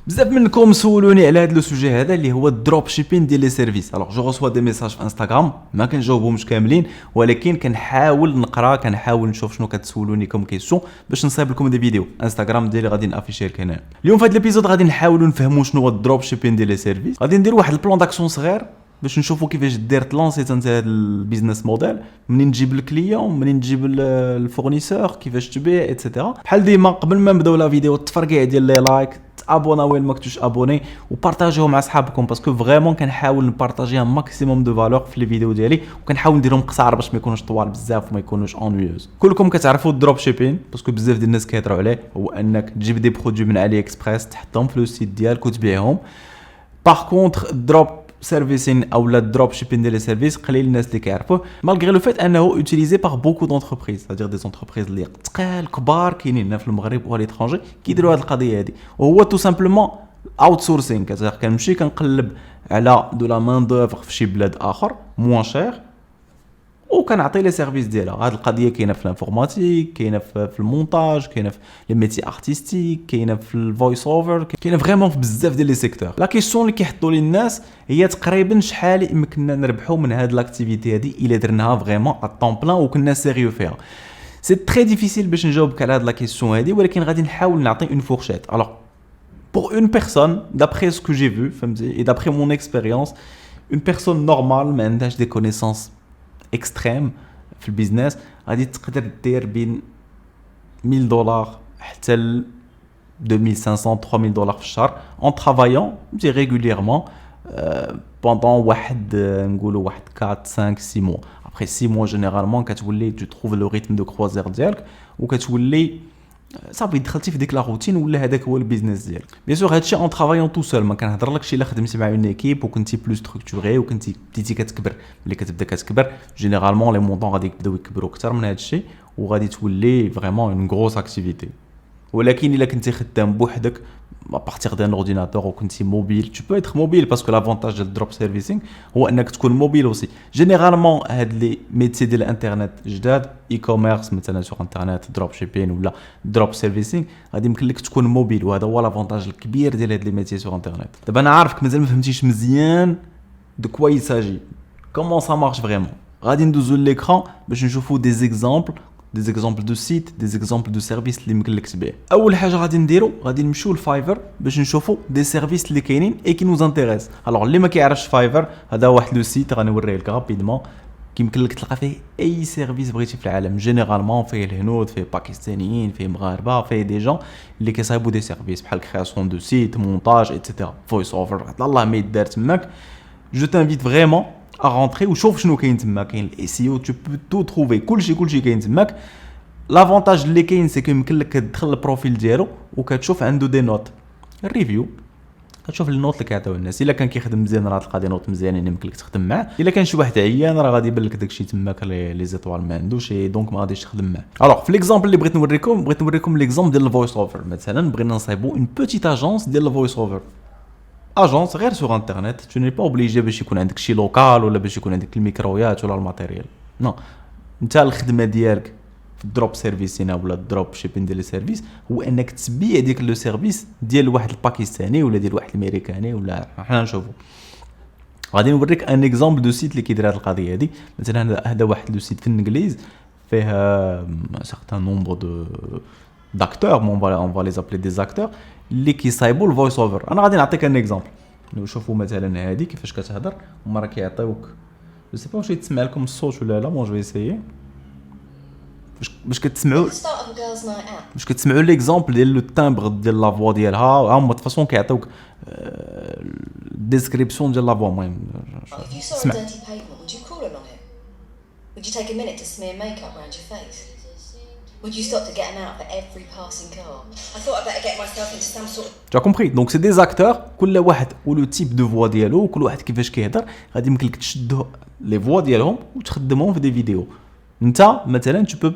بزاف منكم سولوني على هذا لو سوجي هذا اللي هو الدروب شيبين ديال لي سيرفيس. الوغ جو ريسوا دي ميساج في انستغرام ما كنجاوبهمش كاملين، ولكن كنحاول نقرا، كنحاول نشوف شنو كتسولوني كوم كيسيون باش نصايب لكم دي فيديو. انستغرام ديالي غادي نافيشي لك هنا. اليوم في هذا الابيزود غادي نحاولوا نفهموا شنو هو الدروب شيبين ديال لي سيرفيس. غادي نديروا واحد البلان داكسيون صغير باش نشوفوا كيفاش دير تلانسي انت هذا البيزنس موديل، منين تجيب الكليون، منين تجيب الفورنيسور، كيفاش تبيع ايتترا. بحال ديما قبل ما نبداو لا فيديو التفرقيع ديال لي لايك، تابوناو وين ما كنتوش ابوني، وبارطاجيو مع صحابكم باسكو فريمون كنحاول نبارطاجي ان ماكسيموم دو فالور في لي فيديو ديالي، وكنحاول نديرهم قصار باش ما يكونوش طوال بزاف وما يكونوش انويوز. كلكم كتعرفوا الدروب شيبين باسكو بزاف ديال الناس كيهضروا عليه، هو انك تجيب دي برودوي من علي اكسبريس تحطهم في لو سيت ديالك وتبيعهم. باغ كونطخ الدروب سيرفيسين او لا دروب شيبين ديال لي سيرفيس قليل الناس اللي كيعرفوه، مالغري لو فيت انه اوتيليزي باغ بوكو دونتربريز، سادير دي زونتربريز اللي تقال كبار كاينين هنا في المغرب و ليترونجي كيديروا هذه القضيه هذه، وهو تو سامبلومون اوت سورسينغ. كنمشي كنقلب على دو لا مان دوفر في شي بلاد اخر موان شير وكنعطي لي سيرفيس ديالها. هذه القضيه كاينه في الانفورماتيك، كاينه في المونتاج، كاينه في لي ميتي ارتستيك، كاينه في الفويس اوفر، كاينه فريمون في بزاف ديال لي سيكتور. لا كيسيون اللي كيحطوا لي الناس هي تقريبا شحال يمكننا نربحوا من هذه لاكتيفيتي هذه الا درناها فريمون ا طون بلان وكنا سيريو فيها. سي تري ديفيسيل باش نجاوبك على هذه لا كيسيون هذه، ولكن غادي نحاول نعطي اون فورشيت. الوغ pour une personne, d'après ce que j'ai vu, et d'après mon expérience, une personne normale, mais عندهاش des connaissances extrêmes في البيزنس غادي تقدر دير بين $1000 حتى ل $2500-3000 في الشهر en travaillant régulièrement pendant واحد نقولوا واحد 4-5-6 mois. après 6 mois généralement كتولي tu trouves le rythme de croisière ديالك وكتولي صافي دخلتي في ديك لا روتين ولا هذاك هو البيزنس ديالك. بيان سور هادشي اون ترافايون تو سول، ما كنهضرلكش الا خدمتي مع اون ايكيب وكنتي بلو ستركتوري وكنتي بديتي كتكبر. ملي كتبدا كتكبر جينيرالمون لي مونطون غادي يبداو يكبروا اكثر من هادشي وغادي تولي فريمون اون غروس اكتيفيتي. ولكن الا كنتي خدام بوحدك à partir d'un ordinateur ou كنتي موبيل tu peux être mobile parce que l'avantage ديال الدروب سيرفيسينغ هو انك تكون موبيل اوسي. جينيرالمون هاد لي ميتي ديال الانترنت جداد اي كوميرس مثلا سوغ انترنت دروب شيبين ولا دروب سيرفيسينغ غادي يمكن لك تكون موبيل، وهذا هو لافونتاج الكبير ديال هاد لي ميتي سوغ انترنت. دابا انا عارفك مازال ما فهمتيش مزيان دو كوا يساجي كومون سا مارش فريمون. غادي ندوزو ليكران باش نشوفو دي زيكزامبل des exemples de sites, des exemples de services اللي يمكن لك تبيع. اول حاجه غادي نديرو غادي نمشيو لفايفر باش نشوفو دي سيرفيس اللي كاينين اي كي نوز انتريس. الوغ اللي ما كيعرفش فايفر هذا واحد لو سيت غنوريه لك رابيدمون كيمكن لك تلقى فيه اي سيرفيس بغيتي في العالم. جينيرالمون فيه الهنود، فيه باكستانيين، فيه مغاربه، فيه دي جون اللي كيصايبوا دي سيرفيس بحال كرياسيون دو سيت، مونتاج ايتترا، فويس اوفر، الله ما يدار تماك. جو تانفيت فريمون ا رونتري وشوف شنو كاين تما. كاين الاي سي او، تو بو تو تروفي كلشي كاين تماك. لافونتاج اللي كاين سي يمكن لك تدخل البروفيل ديالو وكتشوف عنده دي نوت الريفيو، كتشوف النوت اللي كيعطيو الناس. الا كان كيخدم مزيان راه تلقى دي نوت مزيانين يمكن لك تخدم معاه. الا كان شي واحد عيان راه غادي يبان لك داكشي تماك لي زيطوال ما عندوش دونك ما غاديش تخدم معاه. الوغ في ليكزامبل اللي بغيت نوريكم ليكزامبل ديال الفويس اوفر. مثلا بغينا نصايبو اون بوتيت اجونس ديال الفويس اوفر، اجونس غير سوغ انترنت. تو ني با اوبليجي باش يكون عندك شي لوكال ولا باش يكون عندك الميكرويات ولا الماتيريال. نو انت الخدمه ديالك في الدروب سيرفيسين ولا الدروب شيبين ديال لي سيرفيس هو انك تبيع ديك لو سيرفيس ديال واحد الباكستاني ولا ديال واحد الامريكاني ولا حنا نشوفوا. غادي نوريك ان اكزامبل دو سيت اللي كيدير هذه القضيه هذه. مثلا هذا واحد لو سيت في الانجليز فيه سارتان نومبر داكتور، اون فا لي زابلي دي زاكتور اللي كيصايبوا الفويس اوفر. انا غادي نعطيك ان اكزامبل نشوفوا مثلا هذه كيفاش كتهضر وما راه كيعطيوك جو سي با واش يتسمع لكم الصوت ولا لا. بون جو اسيي باش كتسمعوا ليكزامبل ديال لو تامبر ديال لا فوا ديالها. هما د فاصون كيعطيوك ديسكريبسيون ديال لا فوا. المهم اسمع. Tu as compris. Donc c'est des acteurs كل واحد ولو تيب دو فوا ديالو وكل واحد كيفاش كيهضر غادي يمكن لك تشدو لي فوا ديالهم وتخدمهم في دي فيديو. انت مثلا tu peux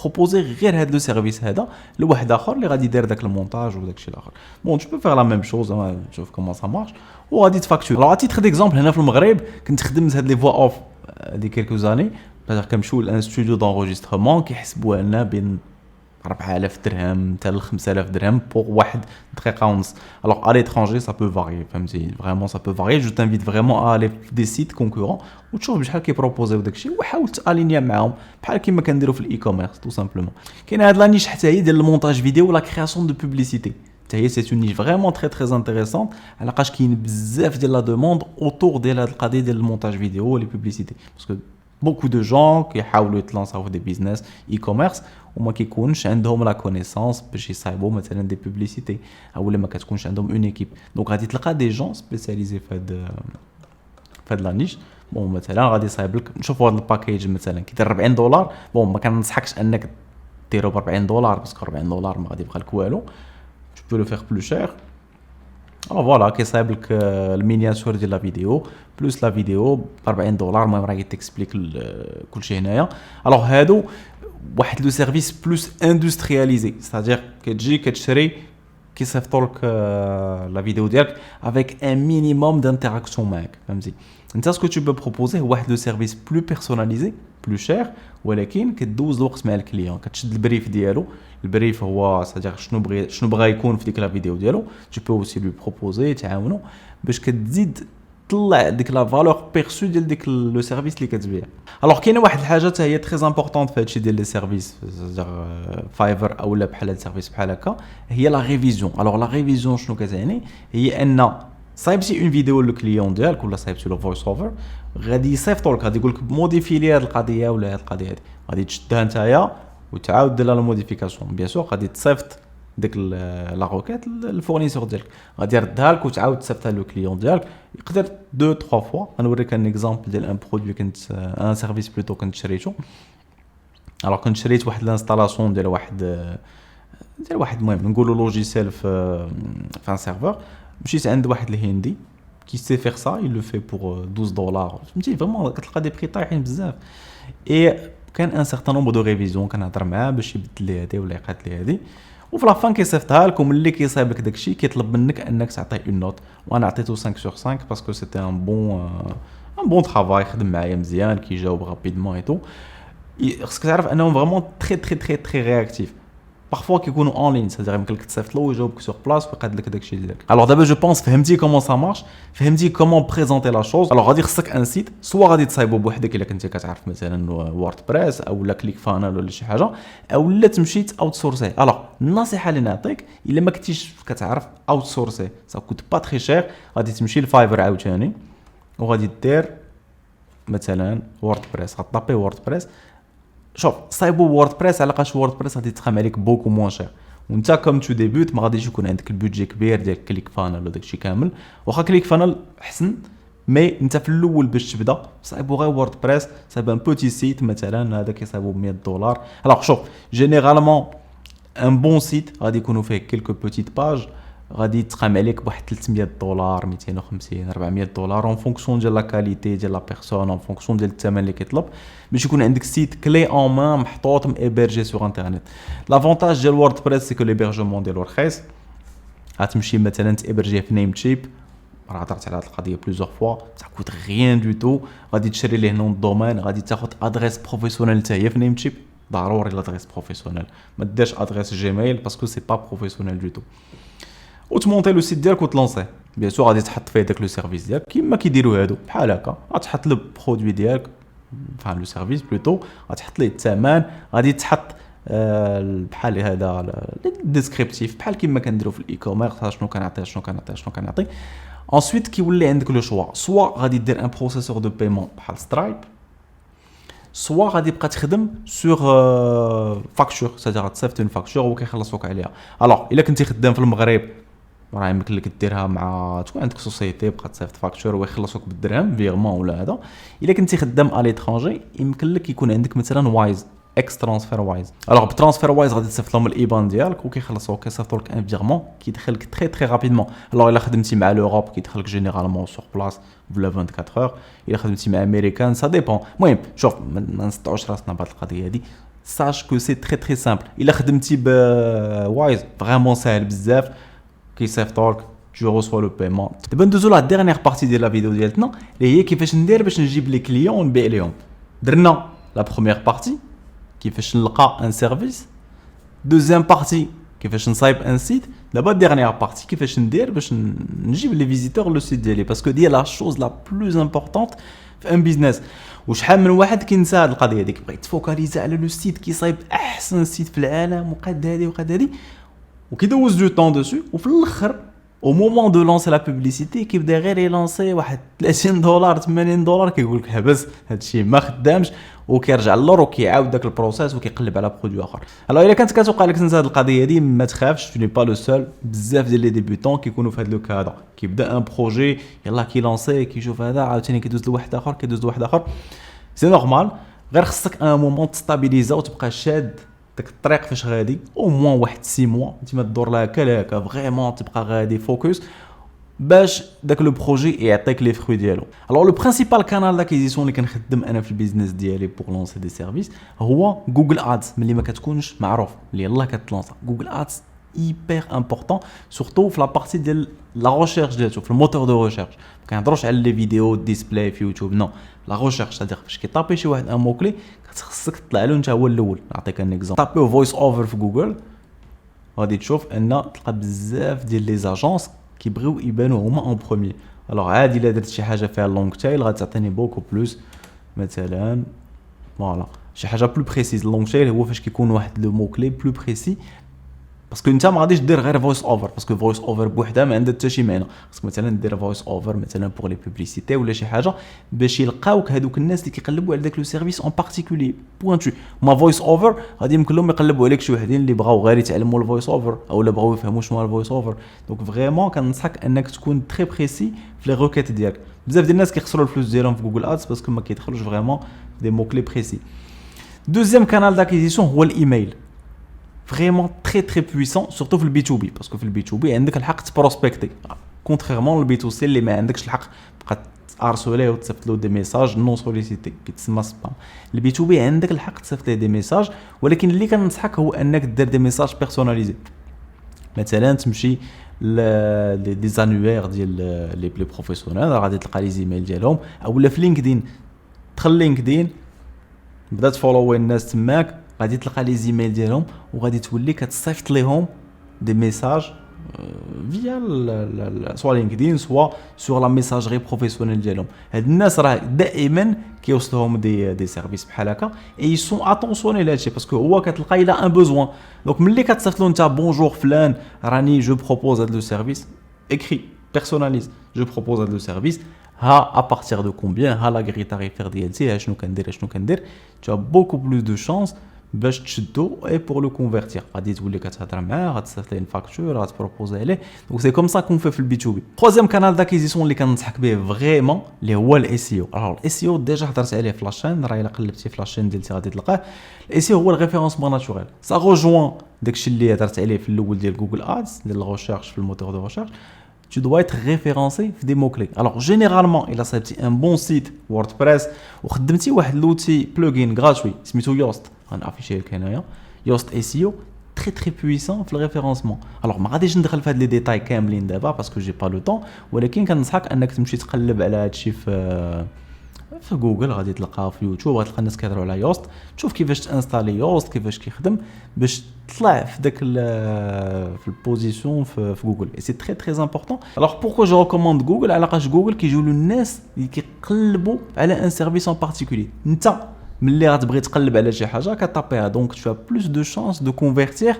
proposer غير هذا لو سيرفيس هذا لواحد اخر اللي غادي يدير داك المونتاج وداك الشيء الاخر. بون tu peux faire la même chose. شوف كومون سا مارش وغادي تفاكتور. لو عطيت خد اكزامبل هنا في المغرب كنت خدمت هاد لي فوا اوف دي كيلكو زاني. كنمشيو لان ستوديو دونجسترمون كيحسبوها لنا بين 4000 درهم حتى ل 5000 درهم pour واحد دقيقه ونص. Alors à l'étranger ça peut varier, فهمتي vraiment ça peut varier. Je t'invite vraiment à aller des sites concurrents وتشوف بشحال كيبروبوزيو داكشي وحاول تالينيا معاهم بحال كيما كنديروا في الاي كوميرس tout simplement. كاين هاد لا نيش حتى هي ديال المونتاج فيديو ولا كرياسيون دو بوبليسيتي. C'est une niche vraiment très intéressante à la cage qui a bzaf de la demande autour de la qadi de montage vidéo et les publicités parce que beaucoup de gens qui حاولوا يتلانساو des business e-commerce وما كيكونش عندهم la connaissance باش يصايبوا مثلا des publicités اولا ما كتكونش عندهم une équipe. Donc غادي تلقى des gens spécialisés في هاد la niche. بون مثلا غادي يصايب لك نشوفوا هاد الباكيج مثلا كيدير $40. بون ما كننصحكش انك ديرو ب $40 باسكو $40 ما غادي يبقى لك والو. Tu peux le faire plus cher. Alors voilà, qui صايب لك المينياتور ديال لا فيديو بلس لا فيديو ب $40. المهم راه كيتكسبليك كلشي هنايا. الوغ هادو واحد لو سيرفيس بلوس اندسترياليزي، ستادير كتجي كتشري كيصيفطوا لك لا فيديو ديالك افيك ان مينيموم دانتيراكسيون معاك، فهمتي. انت سكو تو بو بروبوزي هو واحد لو سيرفيس بلو بيرسوناليزي بلو شير، ولكن كدوز الوقت مع الكليون، كتشد البريف ديالو. البريف هو ستادير شنو بغا يكون في ديك لا فيديو ديالو. تو بو اوسي لو بروبوزي تعاونوا باش كتزيد طلع ديك لا فالور بيرسو ديال ديك لو سيرفيس اللي كتبيع. الوغ كاينه واحد الحاجه حتى هي تري امبورطونط في هادشي ديال لي سيرفيس فايفر اولا بحال هاد سيرفيس بحال هكا، هي لا ريفيزيون. الوغ لا ريفيزيون شنو كتعني؟ هي ان صايبتي اون فيديو للكليون ديالك ولا صايبتي له فويس اوفر، غادي يصيفطوا لك، غادي يقول لك موديفي لي هاد القضيه ولا هاد القضيه هادي، غادي تشدها نتايا وتعاود دير لها الموديفيكاسيون. بيان سور غادي تصيفط ديك لا روكيت للفورنيسور ديالك، غادي يردها لك وتعاود تصيفطها لو كليون ديالك. يقدر 2 3 فوا. غنوريك ان اكزامبل ديال ان برودوي كنت ان سيرفيس بلوتو كنت شريته. الوغ كنت شريت واحد الانستالاسيون ديال واحد المهم نقولوا لوجيسيل في ان سيرفور. مشيت عند واحد الهندي كي سي فيغ سا، il le fait pour $12. فهمتي فريمون كتلقى دي بري طايحين بزاف. اي كان ان سيغتان نومبر دو ريفيزيون كنهضر معاه باش يبدل لي هادي ولا يقاد لي هادي، وفي لافان كيصيفطها لك. وملي كيصايب لك داكشي كيطلب منك انك تعطيه اون نوت، وانا عطيته 5/5 باسكو سيتي ان بون طرافاي، خدم معايا مزيان، كيجاوب رابيدمون اي تو. خصك تعرف انهم فريمون تري رياكتيف. parfois كيكونوا اون لين، c'est-à-dire يمكن لك تصيفط له ويجاوبك سور بلاص ويقاد لك داكشي ديالك. الوغ دابا جو بونس فهمتي كومون سا مارش، فهمتي كومون بريزونتي لا شوز. الوغ غادي خصك ان سيت، سوا غادي تصايبو بوحدك الا كنتي كتعرف مثلا ووردبريس اولا كليك فانل ولا شي حاجه، اولا تمشي اوت سورسي. الوغ النصيحه اللي نعطيك الا ما كنتيش كتعرف اوت سورسي سا كوت با تري شير، غادي تمشي لفايفر عاوتاني وغادي دير مثلا ووردبريس، غطابي ووردبريس. شوف صايبو ووردبريس على قاش ووردبريس غادي تقام عليك بوكو موان شير، وانت كوم تو ديبوت ما غاديش يكون عندك البودجي كبير ديال كليك فانل ولا داكشي كامل. واخا كليك فانل احسن، مي انت في الاول باش تبدا صايبو غير ووردبريس. صايب ان بوتي سيت مثلا هذا كيصايبو $100. الوغ شوف جينيرالمون ان بون سيت غادي يكونوا فيه كيلكو بوتيت باج، غادي تقام عليك بواحد $300 250 $400 اون فونكسيون ديال لا كاليتي ديال لا بيرسون، اون فونكسيون ديال الثمن اللي كيطلب، باش يكون عندك سيت كلي اون مان محطوط ميبرجي سور انترنت. لافونتاج ديال ووردبريس سي كو ليبرجمون ديالو رخيص. غتمشي مثلا تيبرجيه في نيم تشيب، راه هضرت على هاد القضيه بليزيور فوا، سا كوت غيان دو تو. غادي تشري ليه نون دومين، غادي تاخذ ادريس بروفيسيونيل حتى هي في نيم تشيب، ضروري لادريس بروفيسيونيل، ما ديرش ادريس جيميل باسكو سي با بروفيسيونيل دو تو. وتمونطي لو سيت ديالك وتلونسيه. بيان سور غادي تحط فيه داك لو سيرفيس ديالك كيما كيديروا هادو بحال هكا، غتحط لو برودوي ديالك فهم لو سيرفيس بلوتو، غتحط ليه الثمن، غادي تحط بحال هذا الديسكريبتيف بحال كيما كنديروا في الاي كوميرس، شنو كنعطي. انسويت كيولي عندك لو شوا، سوا غادي دير ان بروسيسور دو بايمون بحال سترايب، سوا غادي تبقى تخدم سور فاكتور، سادير تصيفط اون فاكتور وكيخلصوك عليها. الوغ الا كنتي خدام في المغرب راه يمكن لك ديرها مع تكون عندك سوسيتي بقى تصيفط فاكتور ويخلصوك بالدرهم فيغمون ولا هذا. الا كنتي خدام على ليترونجي يمكن لك يكون عندك مثلا وايز اكس ترانسفير وايز. الوغ بترانسفير وايز غادي تصيفط لهم الايبان ديالك وكيخلصوك، كيصيفطوا لك ان فيغمون كيدخلك تري رابيدمون. الوغ الا خدمتي مع لوروب كيدخلك جينيرالمون سور بلاص بلا 24 اور، الا خدمتي مع امريكان سا ديبون. المهم شوف ما نسطعوش راسنا بهاد القضيه هادي، ساش كو سي تري سامبل. الا خدمتي بوايز فريمون ساهل بزاف، كيصيفطوا لك tu reçois le paiement. دابا ندوزو لا ديرنيير بارتي ديال لا فيديو ديالتنا اللي هي كيفاش ندير باش نجيب لي كليون ونبيع ليهم. درنا لا بروميير بارتي كيفاش نلقى ان سيرفيس Deuxième partie, كيفاش نصايب ان سيت. دابا dernière partie كيفاش ندير باش نجيب لي فيزيتور لو سيت ديالي باسكو دي لا شوز لا بلوز امبورطونط في ان بيزنس. وشحال من واحد كينسى هاد القضيه ديك، بغى يتفوكاليزي على لو سيت كيصايب احسن سيت في العالم وقاد هادي وقاد هادي وكيدوز دو طون دوسو، وفي الاخر au moment de lancer la publicité كيبدا غير يلانسي واحد 30 دولار 80 دولار كيقول لك حبس هادشي ما خدامش، وكيرجع للور وكيعاود داك البروسيس وكيقلب على برودوي اخر. الو الا كانت كتوقع لك تنسى هاد القضيه دي ما تخافش، tu n'es pas le seul. بزاف ديال لي ديبيوتون كيكونوا في هاد لو كادر، كيبدا ان بروجي يلاه كيلانسي كيشوف هذا عاوتاني كيدوز لواحد اخر كيدوز لواحد اخر. سي نورمال، غير خصك ان مومون تستابيليزا وتبقى شاد داك الطريق فاش غادي او موان واحد 6 موا انت ما تدور لها هكا فريمون تبقى غادي فوكس باش داك لو بروجي يعطيك لي فروي ديالو. الوغ لو برينسيبال كانال داكيزيسيون اللي كنخدم انا في البيزنس ديالي بور لونسي دي سيرفيس هو جوجل ادز. ملي ما كتكونش معروف اللي يلاه كتلونسا جوجل ادز hyper important surtout في لا بارتي ديال لا ريشيرش ديالو في الموتور دو ريشيرش. ما كنهضروش على لي فيديو ديسبلاي في يوتيوب، نو لا ريشيرش صديق فاش كيطابي شي واحد ان مو كلي خصك تطلع له انت هو الاول. نعطيك ان اكزامبل، طابيو فويس اوفر في جوجل غادي تشوف ان تلقى بزاف ديال لي زاجونس كيبغيو يبانوا هما اون بروميير. الوغ عادي الا درت شي حاجه فيها لونغ تايل غتعطيني بوكو بلوس، مثلا فوالا شي حاجه بلو بريسيز. لونغ تايل هو فاش كيكون واحد لو مو كلي بلو بريسي، باسكو انت ما غاديش دير غير فويس اوفر، باسكو فويس اوفر بوحدها ما عندها حتى شي معنى. خصك مثلا دير فويس اوفر مثلا بور لي بوبليسيتي ولا شي حاجه باش يلقاوك هذوك الناس اللي كيقلبوا على داك لو سيرفيس اون بارتيكولي بوينتو. ما فويس اوفر غادي يمكن لهم يقلبوا عليك شي وحدين اللي بغاو غير يتعلموا الفويس اوفر او لا بغاو يفهموا شنو هو الفويس اوفر. دونك فريمون كننصحك انك تكون تري بريسي في لي روكيت ديالك. بزاف ديال الناس كيخسروا الفلوس ديالهم في جوجل ادز باسكو ما كيدخلوش فريمون دي مو كلي بريسي. دوزيام كانال داكيزيسيون هو الايميل، فريمون تري تري بويسون سورتو في البي تو بي، باسكو في البي تو بي عندك الحق تبروسبكتي كونتريرمون البي تو سي اللي ما عندكش الحق تبقى تارسوليه وتصيفط له دي ميساج نون سوليسيتي كيتسمى سبام. البي تو بي عندك الحق تصيفط ليه دي ميساج، ولكن اللي كننصحك هو انك دير دي ميساج بيرسوناليزي. مثلا تمشي لي زانوير ديال لي بلي بروفيسيونيل غادي تلقى لي زيميل ديالهم، اولا في لينكدين دخل لينكدين بدا تفولوي الناس تماك غادي تلقى لي زيميل ديالهم وغادي تولي كتصيفط ليهم دي ميساج فيا سوا لينكدين سوا سور لا ميساجري بروفيسيونيل ديالهم. هاد الناس راه دائما كيوصلهم دي سيرفيس بحال هكا اي سون اتونسيوني لهادشي باسكو هو كتلقى الى ان بوزوان. دونك ملي كتصيفط له انت بونجور فلان راني جو بروبوز هاد لو سيرفيس écrit personnalise je propose هاد لو سيرفيس ها à partir de combien ها لا غري تاريفير ديالتي ها شنو كندير tu as beaucoup plus de chance باش تشدو اي بور لو كونفيرتير. غادي تولي كتهضر معاه غتصيفط ليه فاكتور غتبروبوزي عليه. دونك سي كوم سا كون في البي تو بي. troisième كانال داكيزيسيون اللي كننصحك به فريمون اللي هو الاس اي او. الوغ الاس اي او ديجا هضرت عليه في لاشين، راه الا قلبتي في لاشين ديالتي غادي تلقاه. الاس اي او هو الريفيرونسمون ناتوريل، سا روجوان داكشي اللي هضرت عليه في الاول ديال جوجل ادز ديال الريشيرش في الموتور دو ريشيرش. tu dois être référencé في des mots clés. Alors généralement il a صايبتي un bon site WordPress وخدمتي واحد لوتي بلوجين غراتوي سميتو يوست، غنافيشيه لك هنايا يوست اس اي او très très puissant في الريفيرونسمون. alors ما غاديش ندخل في هاد لي ديتاي كاملين دابا باسكو جي با لو طون، ولكن كنصحك انك تمشي تقلب على هادشي في جوجل غادي تلقاه في يوتيوب غتلقى الناس كيهضروا على يوست، تشوف كيفاش تانستالي يوست كيفاش كيخدم باش تطلع في داك في البوزيسيون في جوجل. اي سي تري تري امبورطون. الوغ بوركو جو ريكوموند جوجل علاقاش جوجل كيجيو له الناس اللي كيقلبوا على ان سيرفيس اون بارتيكولي. انت ملي غتبغي تقلب على شي حاجه كطابيها دونك تو as بلوس دو شانس دو كونفيرتير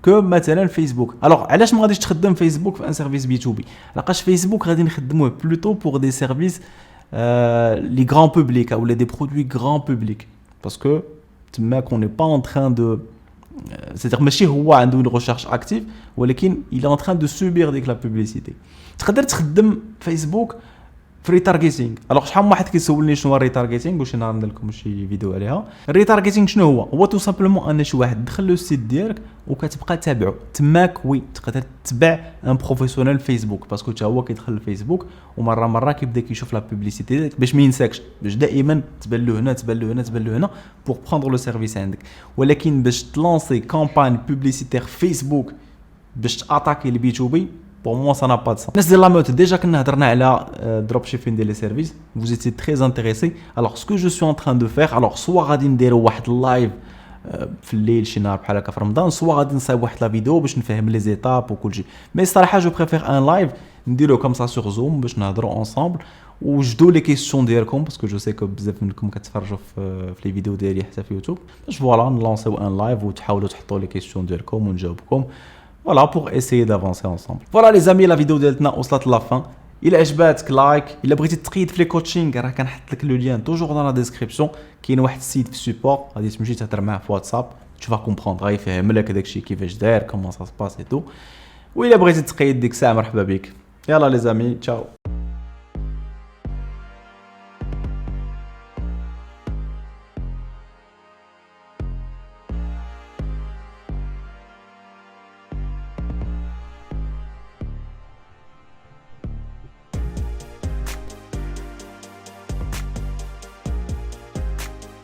كو مثلا فيسبوك. الوغ علاش ما غاديش تخدم فيسبوك في ان سيرفيس بي تو بي؟ علاش فيسبوك غادي نخدموه بلوتو بور دي سيرفيس لي غران بوبليك او دي برودوي غران بوبليك باسكو تماك اون ني با اون تران دو c'est-à-dire ماشي هو عنده une recherche active ولكن il est en train de subir ديك لا publicité. تقدر تخدم فيسبوك في ريتارغيتينغ. الوغ شحال من واحد كيسولني شنو هو الريتارغيتينغ وشي نهار ندير لكم شي فيديو عليها. الريتارغيتينغ شنو هو تو سامبلومون ان شي واحد دخل لو سيت ديالك وكتبقى تابعو تماك. وي تقدر تتبع ان بروفيسيونيل فيسبوك باسكو حتى هو كيدخل لفيسبوك ومره كيبدا كيشوف لا بوبليسيتي ديالك باش ما ينساكش، باش دائما تبان له هنا تبان له هنا تبان له هنا بور بروندر لو سيرفيس عندك. ولكن باش تلونسي كامباني بوبليسيتير فيسبوك باش تاتاكي البي تو بي pour moi ça n'a pas de sens. الناس ديال لاموت ديجا كنا هضرنا على دروب شيبين ديال لي سيرفيس vous étiez très intéressé. alors ce que je suis en train de faire alors soit غادي نديروا واحد اللايف في الليل شي نهار بحال هكا في رمضان، سوا غادي نصايب واحد لا فيديو باش نفهم لي زيتاب وكلشي. مي الصراحه جو بريفير ان لايف نديرو كوم سا سور زوم باش نهضروا اونصامبل وجدوا لي كيسيون ديالكم، باسكو جو سي كو بزاف منكم كتفرجوا في لي فيديو ديالي حتى في يوتيوب، باش فوالا نلونسيو ان لايف وتحاولوا تحطوا لي كيسيون ديالكم ونجاوبكم فوالا بور اسيي دافونسي اونصامبل. فوالا لي زامي لا فيديو ديالتنا وصلت لافان. الا عجباتك لايك، الا بغيتي تقيد في لي كوتشينغ راه كنحط لك لو لين توجور dans la description. كاين واحد السيت في سيبور غادي تمشي تهضر معاه في واتساب، tu vas comprendre غيفهم لك داكشي كيفاش داير كومون سا سباس اي تو. و الا بغيتي تقيد ديك الساعه مرحبا بك. يلا لي زامي تشاو.